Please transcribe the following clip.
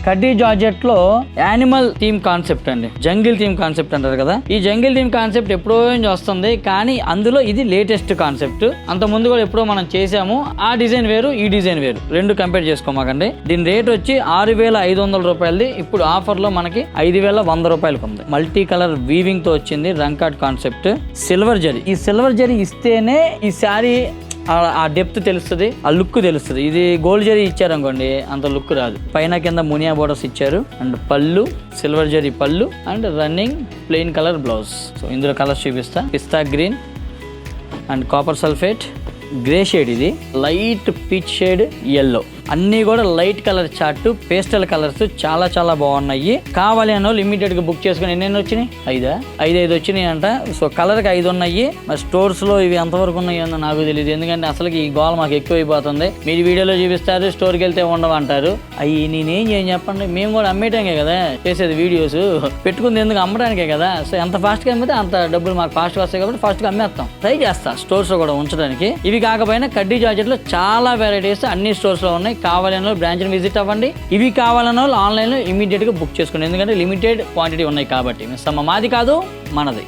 కడ్డీ జార్జెట్ లో animal theme concept అండి, జంగిల్ థీమ్ కాన్సెప్ట్ అంటారు కదా. ఈ జంగిల్ థీమ్ కాన్సెప్ట్ ఎప్పుడో నుంచి వస్తుంది, కానీ అందులో ఇది లేటెస్ట్ కాన్సెప్ట్. అంత ముందు కూడా ఎప్పుడో మనం చేసాము. ఆ డిజైన్ వేరు, ఈ డిజైన్ వేరు, రెండు కంపేర్ చేసుకోమాకండి. దీని రేట్ వచ్చి 6,500 రూపాయలది. ఇప్పుడు ఆఫర్ లో మనకి 5,100 రూపాయలకు ఉంది. మల్టీ కలర్ వీవింగ్ తో వచ్చింది, రంకాట్ కాన్సెప్ట్, సిల్వర్ జరీ. ఈ సిల్వర్ జరీ ఇస్తేనే ఈ శారీ ఆ డెప్త్ తెలుస్తుంది, ఆ లుక్ తెలుస్తుంది. ఇది గోల్డ్ జరీ ఇచ్చారనుకోండి అంత లుక్ రాదు. పైన కింద మునియా బోర్డర్స్ ఇచ్చారు అండ్ పళ్ళు సిల్వర్ జరీ పళ్ళు and running plain colour blouse. So ఇందులో కలర్స్ చూపిస్తా. Pista green and copper sulphate, grey shade, ఇది లైట్ పీచ్ షేడ్, ఎల్లో, అన్నీ కూడా light colour chart, pastel colours చాలా చాలా బాగున్నాయి. కావాలి అన్న వాళ్ళు ఇమీడియట్ గా బుక్ చేసుకుని. ఎన్ని వచ్చినాయి? 5 వచ్చినాయి అంట. సో కలర్ కి 5 ఉన్నాయి. మరి స్టోర్స్ లో ఇవి ఎంతవరకు ఉన్నాయో నాకు తెలియదు, ఎందుకంటే అసలు ఈ గోల మాకు ఎక్కువ అయిపోతుంది. మీరు వీడియోలో చూపిస్తారు, స్టోర్కి వెళ్తే ఉండవంటారు. అవి నేనేం చేయని చెప్పండి, మేము కూడా అమ్మేయటానికే కదా చేసేది, వీడియోస్ పెట్టుకుంది ఎందుకు, అమ్మడానికే కదా. సో ఎంత ఫాస్ట్ గా అమ్మితే అంత డబ్బులు మాకు ఫాస్ట్ వస్తాయి కాబట్టి ఫాస్ట్ గా అమ్మేస్తాం. ట్రై చేస్తా స్టోర్స్ లో కూడా ఉంచడానికి. ఇవి కాకపోయినా కడ్డీ జార్జెట్ లో చాలా వెరైటీస్ అన్ని స్టోర్స్ లో ఉన్నాయి. కావాలన్న బ్రాంచ్ విజిట్ అవ్వండి. ఇవి కావాలన్న వాళ్ళు ఆన్లైన్ లో ఇమీడియట్ గా బుక్ చేసుకోండి, ఎందుకంటే లిమిటెడ్ క్వాంటిటీ ఉన్నాయి కాబట్టి. మాది కాదు, మనది.